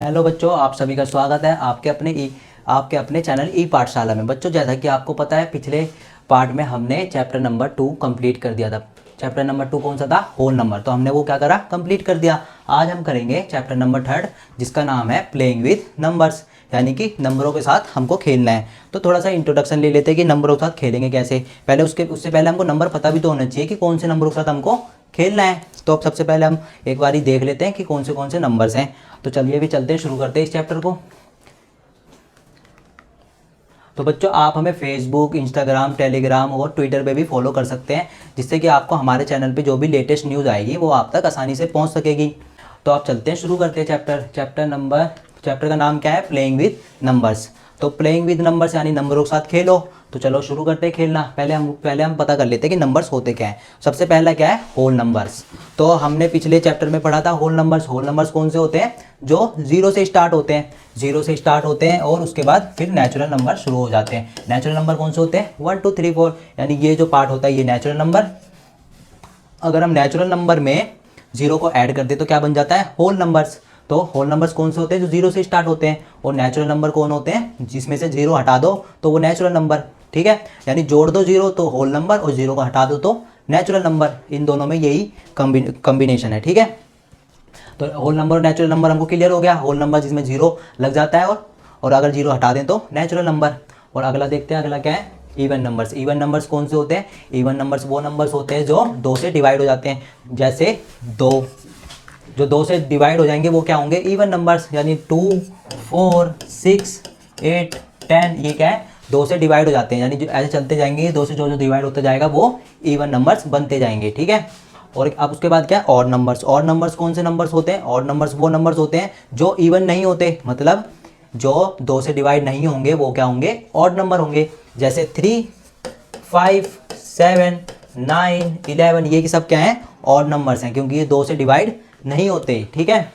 Hello बच्चों, आप सभी का स्वागत है आपके अपने चैनल ई पाठशाला में। बच्चों, जैसा कि आपको पता है, पिछले पार्ट में हमने चैप्टर नंबर 2 कंप्लीट कर दिया था। चैप्टर नंबर 2 कौन सा था? Whole number. तो हमने वो क्या करा? कंप्लीट कर दिया। आज हम करेंगे चैप्टर नंबर 3 जिसका नाम है प्लेइंग विथ नंबर्स, यानी कि नंबरों के साथ हमको खेलना है। तो थोड़ा सा इंट्रोडक्शन ले लेते हैं कि नंबरों के साथ खेलेंगे कैसे। उससे पहले हमको नंबर पता भी तो होना चाहिए कि कौन से नंबरों के साथ हमको खेलना है। तो अब सबसे पहले हम एक बार ही देख लेते हैं कि कौन से नंबर्स हैं। तो चलिए भी चलते हैं, शुरू करते हैं इस चैप्टर को। तो बच्चों, आप हमें फेसबुक, इंस्टाग्राम, टेलीग्राम और ट्विटर पे भी फॉलो कर सकते हैं, जिससे कि आपको हमारे चैनल पे जो भी लेटेस्ट न्यूज़ आएगी वो आप तक आसानी से पहुंच सकेगी। तो आप चलते हैं, शुरू करते हैं चैप्टर का नाम क्या है? Playing with numbers. तो प्लेइंग विद नंबर्स यानी नंबरों के साथ खेलो। तो चलो शुरू करते हैं खेलना। पहले हम पता कर लेते हैं कि नंबर्स होते क्या हैं। सबसे पहला क्या है? Whole numbers. तो हमने पिछले चैप्टर में पढ़ा था होल नंबर्स। होल नंबर्स कौन से होते हैं? जो जीरो से स्टार्ट होते हैं। जीरो से स्टार्ट होते हैं और उसके बाद फिर नेचुरल नंबर शुरू हो जाते हैं। नेचुरल नंबर कौन से होते हैं? 1 2 3 4, यानी ये जो पार्ट होता है ये नेचुरल नंबर। अगर हम नेचुरल नंबर में जीरो को ऐड कर दे तो क्या बन जाता है? Whole numbers. तो होल नंबर्स कौन से होते हैं? जो जीरो से स्टार्ट होते हैं। और नेचुरल नंबर कौन होते हैं? जिसमें से जीरो हटा दो तो वो नेचुरल नंबर। ठीक है, यानी जोड़ दो जीरो तो होल नंबर और जीरो को हटा दो तो नेचुरल नंबर। इन दोनों में यही कॉम्बिनेशन है। ठीक है, तो होल नंबर और नेचुरल नंबर हमको क्लियर हो गया। होल नंबर जिसमें जीरो लग जाता है और अगर जीरो हटा दें तो नेचुरल नंबर। और अगला देखते हैं, अगला क्या है? Even numbers. इवन नंबर्स कौन से होते हैं? इवन नंबर्स वो नंबर्स होते हैं जो दो से डिवाइड हो जाते हैं। जैसे दो, जो दो से डिवाइड हो जाएंगे वो क्या होंगे? Even numbers. यानी 2 4 6 8 10, ये क्या है? दो से डिवाइड हो जाते हैं। यानी जो ऐसे चलते जाएंगे, दो से जो जो डिवाइड होता जाएगा वो इवन नंबर्स बनते जाएंगे। ठीक है, और अब उसके बाद क्या है? Odd numbers. ऑड नंबर्स कौन से नंबर्स होते हैं? ऑड नंबर्स वो नंबर्स होते हैं जो इवन नहीं होते, मतलब जो दो से डिवाइड नहीं होंगे वो क्या होंगे? ऑड नंबर होंगे। जैसे 3 5 7 9 11, ये सब क्या है? ऑड नंबर्स हैं, क्योंकि ये दो से डिवाइड नहीं होते। ठीक है,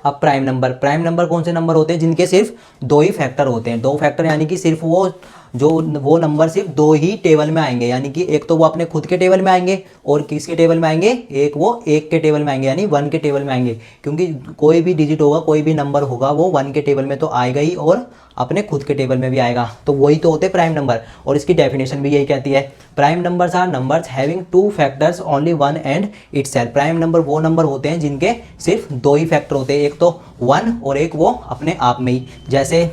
अब प्राइम नंबर। प्राइम नंबर कौन से नंबर होते हैं? जिनके सिर्फ दो ही फैक्टर होते हैं। दो फैक्टर यानी कि सिर्फ वो नंबर सिर्फ दो ही टेबल में आएंगे। यानी कि एक तो वो अपने खुद के टेबल में आएंगे और किसके टेबल में आएंगे? एक वो एक के टेबल में आएंगे, यानी 1 के टेबल में आएंगे। क्योंकि कोई भी डिजिट होगा, कोई भी नंबर होगा, वो 1 के टेबल में तो आएगा ही और अपने खुद के टेबल में भी आएगा। तो वही तो होते हैं प्राइम नंबर। और इसकी डेफिनेशन भी यही कहती है, prime numbers are numbers having two factors only one and itself. Prime number वो नंबर होते हैं जिनके सिर्फ दो ही फैक्टर होते हैं, एक तो 1 और एक वो अपने आप में ही। जैसे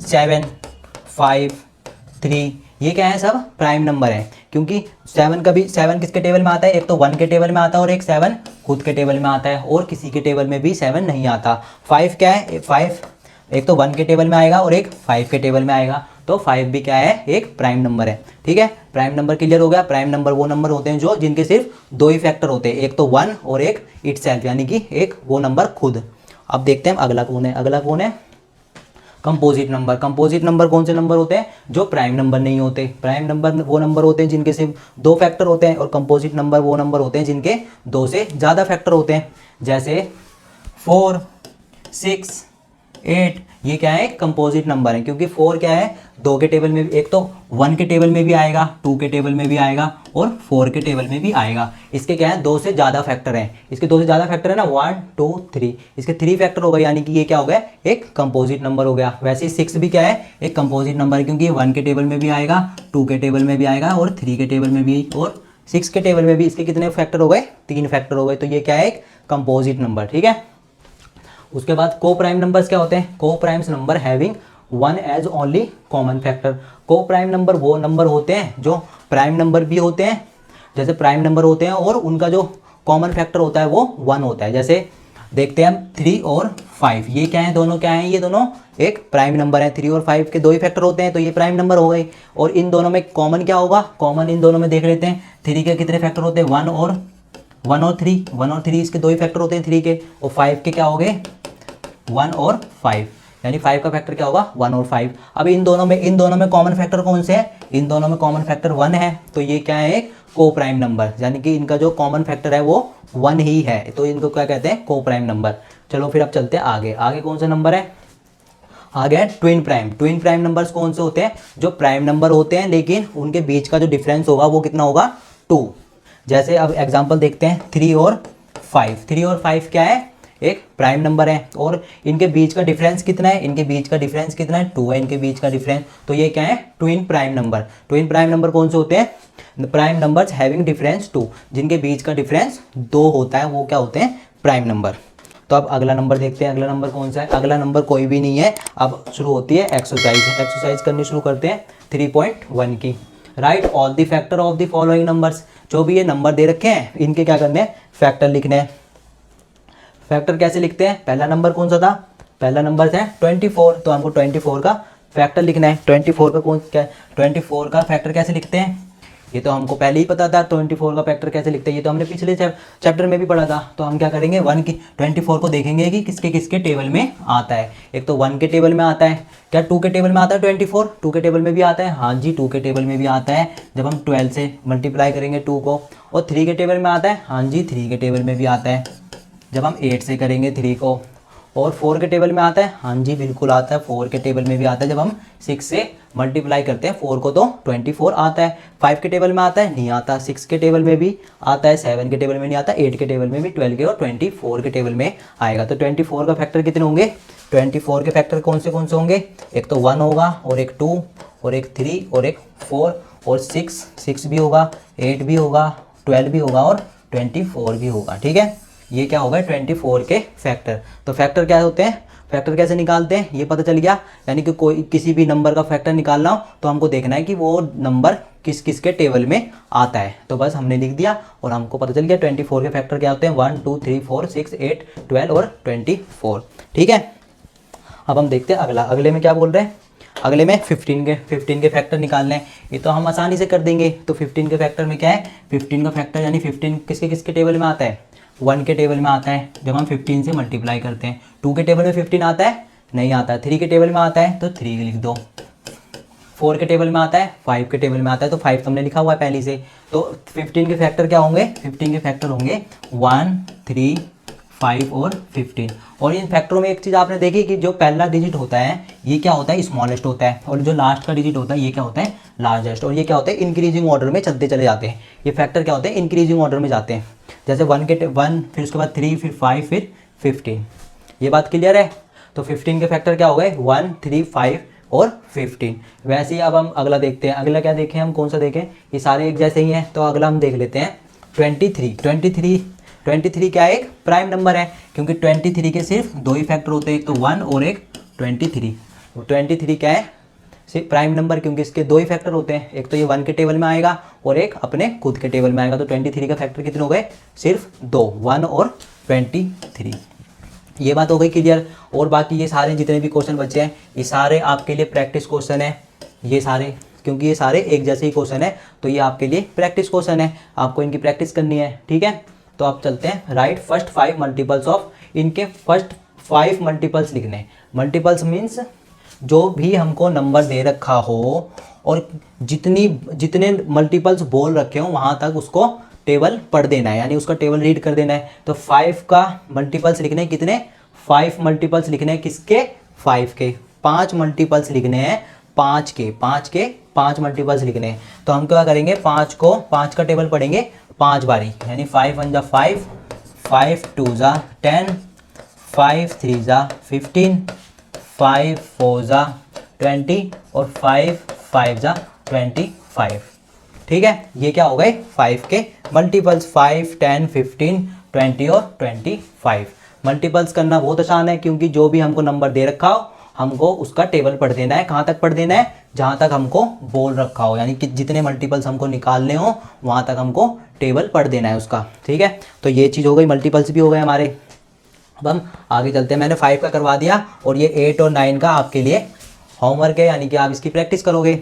7 5 3, ये क्या है? सब प्राइम नंबर है। क्योंकि 7 किसके टेबल में आता है? एक तो 1 के टेबल में आता है और एक 7 खुद के टेबल में आता है, और किसी के टेबल में भी 7 नहीं आता। 5 क्या है? 5 एक तो 1 के टेबल में आएगा और एक 5 के टेबल में आएगा, तो 5 भी क्या है? एक प्राइम नंबर है। ठीक है, प्राइम नंबर क्लियर हो गया। प्राइम नंबर वो नंबर होते हैं जो जिनके सिर्फ दो ही फैक्टर होते हैं, एक तो 1 और एक इटसेल्फ, यानी कि एक वो नंबर खुद। अब देखते हैं अगला कौन है। अगला कौन है? Composite number. कंपोजिट नंबर कौन से नंबर होते हैं? जो प्राइम नंबर नहीं होते। प्राइम नंबर वो नंबर होते हैं जिनके सिर्फ दो फैक्टर होते हैं, और कंपोजिट नंबर वो नंबर होते हैं जिनके दो से ज़्यादा फैक्टर होते हैं। जैसे 4 6 8, ये क्या है? कंपोजिट नंबर है। क्योंकि 4 क्या है? दो के टेबल में, एक तो 1 के टेबल में भी आएगा, 2 के टेबल में भी आएगा और 4 के टेबल में भी आएगा। इसके क्या है? दो से ज़्यादा फैक्टर हैं। इसके दो से ज़्यादा फैक्टर है ना, 1 2 3, इसके 3 फैक्टर हो गए, यानी कि ये क्या हो गया? एक कंपोजिट नंबर हो गया। वैसे ही 6 भी क्या है? एक कंपोजिट नंबर है, क्योंकि ये 1 के टेबल में भी आएगा, 2 के टेबल में भी आएगा और 3 के टेबल में भी, और 6 के टेबल में भी। इसके कितने फैक्टर हो गए? 3 फैक्टर हो गए। तो ये क्या है? एक कंपोजिट नंबर। ठीक है, उसके बाद को प्राइम नंबर्स क्या होते हैं? Coprimes number having 1 as only common factor. Coprime number वो नंबर होते हैं जो प्राइम नंबर भी होते हैं, जैसे प्राइम नंबर होते हैं और उनका जो कॉमन फैक्टर होता है वो 1 होता है। जैसे देखते हैं हम 3 और 5, ये क्या है? दोनों क्या हैं? ये दोनों एक प्राइम नंबर है। 3 और 5 के दो ही फैक्टर होते हैं, तो ये प्राइम नंबर हो गए। और इन दोनों में कॉमन क्या होगा? कॉमन इन दोनों में देख लेते हैं। 3 के कितने फैक्टर होते हैं? 1 और 3 इसके दो ही फैक्टर होते हैं 3 के। और 5 के क्या हो गए? 1 और 5, यानी 5 का फैक्टर क्या होगा? 1 और 5। अब इन दोनों में कॉमन फैक्टर कौन से है? इन दोनों में कॉमन फैक्टर 1 है, तो ये क्या है? एक को प्राइम नंबर, यानी कि इनका जो कॉमन फैक्टर है वो 1 ही है, तो इनको क्या कहते हैं? को प्राइम नंबर। चलो फिर अब चलते हैं आगे। आगे कौन सा नंबर है? आगे है twin prime. Twin prime numbers कौन से होते हैं? जो प्राइम नंबर होते हैं लेकिन उनके बीच का जो डिफरेंस होगा वो कितना होगा? 2। जैसे अब एग्जांपल देखते हैं 3 और 5। 3 और 5 क्या है? एक प्राइम नंबर है। और इनके बीच का डिफरेंस कितना है, इनके बीच का डिफरेंस कितना है, 2 है इनके बीच का डिफरेंस। तो ये क्या है, twin prime number. Twin prime number कौन से होते हैं, प्राइम नंबर्स हैविंग डिफरेंस 2, जिनके बीच का डिफरेंस 2 होता है, वो क्या होते हैं, प्राइम नंबर। तो अब अगला नंबर देखते हैं, अगला नंबर कौन सा है। अगला नंबर कोई भी नहीं है। अब शुरू होती है एक्सरसाइज। एक्सरसाइज करनी शुरू करते हैं 3.1 की। Right all the factor of the following numbers. जो भी ये नंबर दे रखे हैं इनके क्या करने हैं, फैक्टर लिखने हैं। फैक्टर कैसे लिखते हैं, पहला नंबर कौन सा था, पहला नंबर है 24, तो हमको 24 का फैक्टर लिखना है। 24 का कौन क्या, 24 का फैक्टर कैसे लिखते हैं, ये तो हमको पहले ही पता था। 24 का फैक्टर कैसे लिखते हैं ये तो हमने पिछले चैप्टर में भी पढ़ा था। तो हम क्या करेंगे, 24 को देखेंगे कि किसके किसके टेबल में आता है। एक तो 1 के टेबल में आता है, क्या 2 के टेबल में आता है 24, 2 के टेबल में भी आता है, हाँ जी 2 के टेबल में भी आता है जब हम 12 से मल्टीप्लाई करेंगे 2 को। और 3 के टेबल में आता है, हाँ जी 3 के टेबल में भी आता है जब हम 8 से करेंगे 3 को। और 4 के टेबल में आता है, हाँ जी बिल्कुल आता है, 4 के टेबल में भी आता है जब हम 6 से मल्टीप्लाई करते हैं 4 को, तो 24 आता है। 5 के टेबल में आता है, नहीं आता। 6 के टेबल में भी आता है, 7 के टेबल में नहीं आता, 8 के टेबल में भी, 12 के और 24 के टेबल में आएगा। तो 24 का फैक्टर कितने होंगे, 24 के फैक्टर कौन से होंगे, एक तो 1 होगा, और एक 2, और एक 3, और एक 4, और 6 भी होगा, 8 भी होगा, 12 भी होगा, और 24 भी होगा। ठीक है, ये क्या होगा 24 के फैक्टर। तो फैक्टर क्या होते हैं, फैक्टर कैसे निकालते हैं ये पता चल गया। यानी कि कोई किसी भी नंबर का फैक्टर निकालना हो तो हमको देखना है कि वो नंबर किस किस के टेबल में आता है। तो बस हमने लिख दिया और हमको पता चल गया 24 के फैक्टर क्या होते हैं, 1 2 3 4 6 8 12 और 24। ठीक है, अब हम देखते हैं अगला। अगले में क्या बोल रहे हैं, अगले में 15 के फैक्टर निकालने हैं। ये तो हम आसानी से कर देंगे। तो 15 के फैक्टर में क्या है, 15 का फैक्टर यानी 15 किसके किसके टेबल में आता है, 1 के टेबल में आता है जब हम 15 से मल्टीप्लाई करते हैं। 2 के टेबल में 15 आता है, नहीं आता है। 3 के टेबल में आता है तो 3 लिख दो। 4 के टेबल में आता है, 5 के टेबल में आता है तो 5 हमने लिखा हुआ है पहले से। तो 15 के फैक्टर क्या होंगे, 15 के फैक्टर होंगे 1 3 5 और 15। और इन फैक्टरों में एक चीज़ आपने देखी कि जो पहला डिजिट होता है ये क्या होता है, स्मॉलेस्ट होता है, और जो लास्ट का डिजिट होता है ये क्या होता है, लार्जेस्ट। और ये क्या होता है, इंक्रीजिंग ऑर्डर में चलते चले जाते हैं। ये फैक्टर क्या होते हैं, इंक्रीजिंग ऑर्डर में जाते हैं। जैसे 1 फिर उसके बाद 3 फिर 5 फिर 15। ये बात क्लियर है। तो 15 के फैक्टर क्या हो गए, 1 3 5 और 15। वैसे ही अब हम अगला देखते हैं। अगला क्या देखें हम, कौन सा देखें, ये सारे एक जैसे ही हैं। तो अगला हम देख लेते हैं 23 क्या है, एक प्राइम नंबर है, क्योंकि 23 के सिर्फ 2 ही फैक्टर होते हैं, एक तो 1 और एक 23। 23 क्या है, सिर्फ प्राइम नंबर, क्योंकि इसके 2 ही फैक्टर होते हैं, एक तो ये 1 के टेबल में आएगा और एक अपने खुद के टेबल में आएगा। तो 23 का फैक्टर कितने हो गए, सिर्फ 2, 1 और 23। ये बात हो गई क्लियर। और बाकी ये सारे जितने भी क्वेश्चन बचे हैं ये सारे आपके लिए प्रैक्टिस क्वेश्चन है। ये सारे, क्योंकि ये सारे एक जैसे ही क्वेश्चन है तो ये आपके लिए प्रैक्टिस क्वेश्चन है, आपको इनकी प्रैक्टिस करनी है। ठीक है, तो आप चलते हैं। राइट फर्स्ट 5 मल्टीपल्स ऑफ, इनके फर्स्ट 5 मल्टीपल्स लिखने। मल्टीपल्स मीन्स जो भी हमको नंबर दे रखा हो और जितने मल्टीपल्स बोल रखे हो वहाँ तक उसको टेबल पढ़ देना है, यानी उसका टेबल रीड कर देना है। तो 5 का मल्टीपल्स लिखने, कितने, 5 मल्टीपल्स लिखने हैं, किसके, 5 के। 5 मल्टीपल्स लिखने हैं 5 के 5 मल्टीपल्स लिखने हैं। तो हम क्या करेंगे, 5 का टेबल पढ़ेंगे 5 बारी, यानी 5 1 जा 5, 5 2 जा 10, 5 3 जा 15, 5 4 जा 20 और 5 5 जा 25। ठीक है, ये क्या हो गए 5 के मल्टीपल्स, 5 10 15 20 और 25। मल्टीपल्स करना बहुत आसान है, क्योंकि जो भी हमको नंबर दे रखा हो हमको उसका टेबल पढ़ देना है। कहाँ तक पढ़ देना है, जहाँ तक हमको बोल रखा हो, यानी कि जितने मल्टीपल्स हमको निकालने हो वहाँ तक हमको टेबल पढ़ देना है उसका। ठीक है, तो ये चीज़ हो गई, मल्टीपल्स भी हो गए हमारे। अब हम आगे चलते हैं। मैंने 5 का करवा दिया और ये 8 और 9 का आपके लिए होमवर्क है, यानी कि आप इसकी प्रैक्टिस करोगे।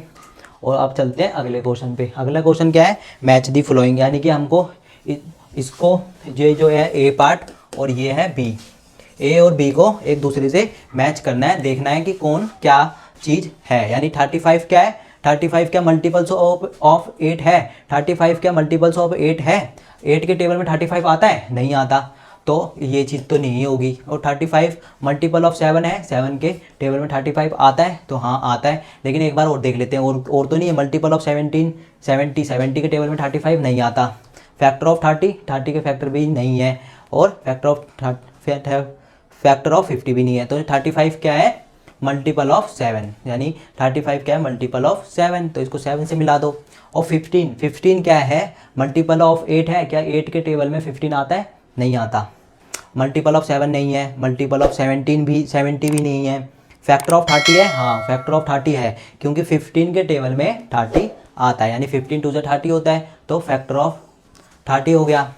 और अब चलते हैं अगले क्वेश्चन पे। अगला क्वेश्चन क्या है, मैच दी फॉलोइंग, यानी कि हमको इसको ये जो है ए पार्ट और ये है बी, ए और बी को एक दूसरे से मैच करना है, देखना है कि कौन क्या चीज़ है। यानी 35 क्या है, 35 क्या मल्टीपल्स ऑफ 8 है, 35 क्या मल्टीपल्स ऑफ 8 है। 8 के टेबल में 35 आता है, नहीं आता, तो ये चीज़ तो नहीं होगी। और 35 मल्टीपल ऑफ 7 है, 7 के टेबल में 35 आता है, तो हाँ आता है। लेकिन एक बार और देख लेते हैं, और तो नहीं है। मल्टीपल ऑफ 70 के टेबल में 35 नहीं आता। फैक्टर ऑफ 30 के फैक्टर भी नहीं है। और फैक्टर ऑफ फैक्टर ऑफ 50 भी नहीं है। तो 35 क्या है, मल्टीपल ऑफ 7, यानी 35 क्या है, मल्टीपल ऑफ 7, तो इसको 7 से मिला दो। और 15 क्या है, मल्टीपल ऑफ 8 है क्या, 8 के टेबल में 15 आता है, नहीं आता। मल्टीपल ऑफ 7 नहीं है, मल्टीपल ऑफ 70 भी नहीं है। फैक्टर ऑफ 30 है, हाँ फैक्टर ऑफ 30 है, क्योंकि 15 के टेबल में 30 आता है, यानी 15 2 से 30 होता है, तो फैक्टर ऑफ 30 हो गया।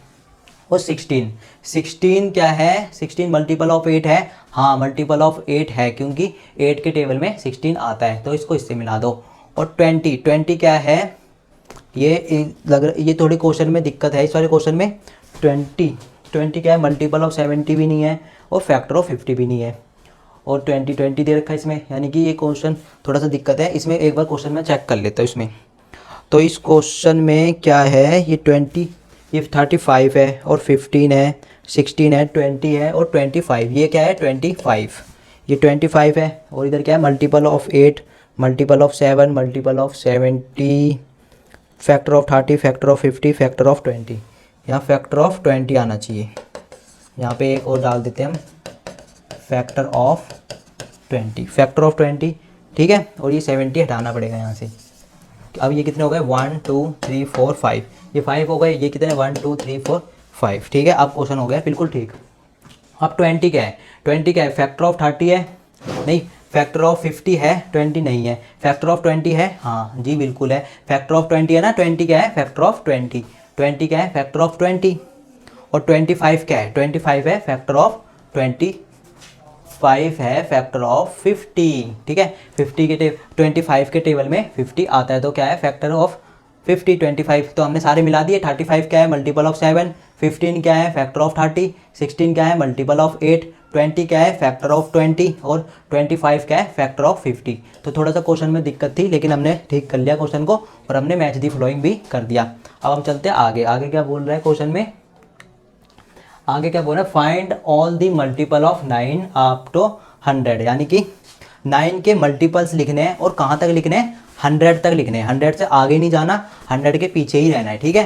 और 16 क्या है, 16 मल्टीपल ऑफ 8 है, हाँ मल्टीपल ऑफ 8 है, क्योंकि 8 के टेबल में 16 आता है, तो इसको इससे मिला दो। और 20 क्या है, ये थोड़ी क्वेश्चन में दिक्कत है, इस वाले क्वेश्चन में 20 क्या है, मल्टीपल ऑफ 70 भी नहीं है और फैक्टर ऑफ 50 भी नहीं है, और 20 दे रखा है इसमें, यानी कि ये क्वेश्चन थोड़ा सा दिक्कत है इसमें। एक बार क्वेश्चन में चेक कर लेता हूँ इसमें। तो इस क्वेश्चन में क्या है, ये 35 है और 15 है, 16 है, 20 है और 25, ये क्या है 25, ये 25 है। और इधर क्या है, multiple of 8, multiple of 7, multiple of 70, factor of 30, factor of 50, factor of 20, यहाँ फैक्टर ऑफ 20 आना चाहिए। यहाँ पे एक और डाल देते हैं हम, फैक्टर ऑफ 20, फैक्टर ऑफ 20, ठीक है। और ये 70 हटाना पड़ेगा यहाँ से। अब ये कितने हो गए, 1 2 3 4 5, ये 5 हो गए, ये कितने 1 2 3 4 5, ठीक है। अब क्वेश्चन हो गया बिल्कुल ठीक। अब 20 क्या है, 20 क्या है, फैक्टर ऑफ 30 है, नहीं फैक्टर ऑफ 50 है, 20 नहीं है, फैक्टर ऑफ 20 है, हाँ जी बिल्कुल है, फैक्टर ऑफ 20 है ना, 20 क्या है, फैक्टर ऑफ 20, 20 क्या है, फैक्टर ऑफ 20। और 25 क्या है, 25 है फैक्टर ऑफ 25 है फैक्टर ऑफ 50, ठीक है। 25 के टेबल में 50 आता है, तो क्या है फैक्टर ऑफ 50 25। तो हमने सारे मिला दिए। 35 क्या है, मल्टीपल ऑफ 7, 15 क्या है, फैक्टर ऑफ 30, 16 क्या है, मल्टीपल ऑफ 8, 20 क्या है, फैक्टर ऑफ 20, और 25 क्या है, फैक्टर ऑफ 50। तो थोड़ा सा क्वेश्चन में दिक्कत थी, लेकिन हमने ठीक कर लिया क्वेश्चन को, और हमने मैच दी फ्लोइंग भी कर दिया। अब हम चलते हैं आगे। आगे क्या बोल रहा है क्वेश्चन में, आगे क्या बोल रहा है, find all the multiple of 9 up to 100, यानी कि 9 के मल्टीपल्स लिखने हैं, और कहाँ तक लिखने हैं, 100 तक लिखने हैं। 100 से आगे नहीं जाना, 100 के पीछे ही रहना है, ठीक है।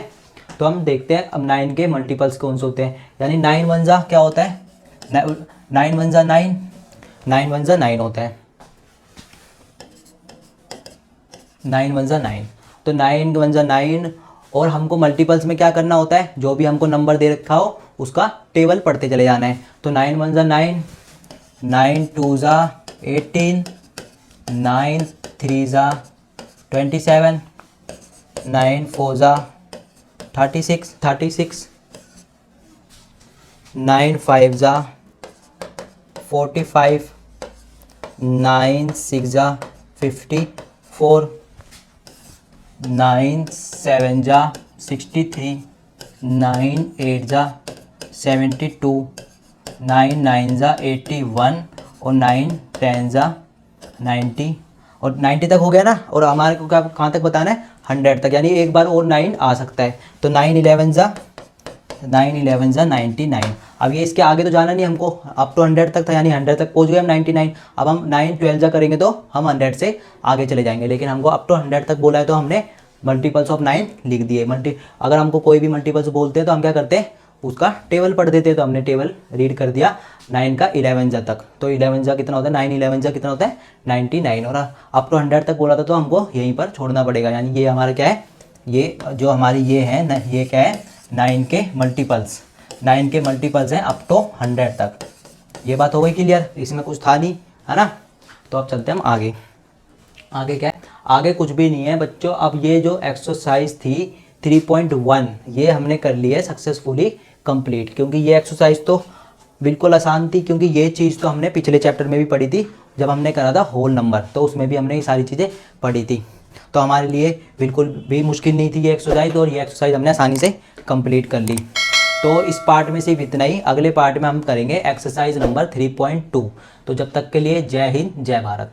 तो हम देखते हैं अब 9 के मल्टीपल्स कौन से होते हैं, यानी 9 1 जा क्या होता है, 9 1 जा 9, 9 1 जा 9 होता है, 9 1 जा 9, तो 9 1 जा 9। और हमको मल्टीपल्स में क्या करना होता है, जो भी हमको नंबर दे रखा हो उसका टेबल पढ़ते चले जाना है। तो 9 1 जा 9, 9 2 जा 18, 9 3 जा 27, 9 4 जा 36, 9 5 जा 45, 9 6 जा 54, 9 7 जा 63, 9 8 जा 72, 9 9 जा 81, और 9 10 जा 90, और 90 तक हो गया ना। और हमारे को क्या कहाँ तक बताना है, 100 तक, यानी एक बार और 9 आ सकता है। तो 9 11 जा 99। अब ये इसके आगे तो जाना नहीं हमको, अप टू 100 तक था, यानी 100 तक पहुँच गए हम 99। अब हम 9 12 जा करेंगे तो हम 100 से आगे चले जाएंगे, लेकिन हमको अप टू 100 तक बोला है, तो हमने मल्टीपल्स ऑफ 9 लिख दिए। अगर हमको कोई भी मल्टीपल्स बोलते हैं तो हम क्या करते हैं, उसका टेबल पढ़ देते हैं। तो हमने टेबल रीड कर दिया 9 का 11 जा तक। तो 11 जा कितना होता है, 9 11 जा कितना होता है 99, और अप टू 100 तक बोला था, तो हमको यहीं पर छोड़ना पड़ेगा। यानी ये हमारा क्या है, ये जो हमारी ये है ना, ये क्या है 9 के मल्टीपल्स, 9 के मल्टीपल्स हैं अप टू 100 तक। ये बात हो गई क्लियर, इसमें कुछ था नहीं, है ना। तो अब चलते हैं हम आगे। आगे क्या है, आगे कुछ भी नहीं है बच्चों। अब ये जो एक्सरसाइज थी 3.1 ये हमने कर ली है सक्सेसफुली कंप्लीट, क्योंकि ये एक्सरसाइज तो बिल्कुल आसान थी, क्योंकि ये चीज़ तो हमने पिछले चैप्टर में भी पढ़ी थी जब हमने करा था होल नंबर, तो उसमें भी हमने ये सारी चीज़ें पढ़ी थी। तो हमारे लिए बिल्कुल भी मुश्किल नहीं थी ये एक्सरसाइज, और ये एक्सरसाइज हमने आसानी से कंप्लीट कर ली। तो इस पार्ट में सिर्फ इतना ही, अगले पार्ट में हम करेंगे एक्सरसाइज नंबर 3.2। तो जब तक के लिए जय हिंद जय भारत।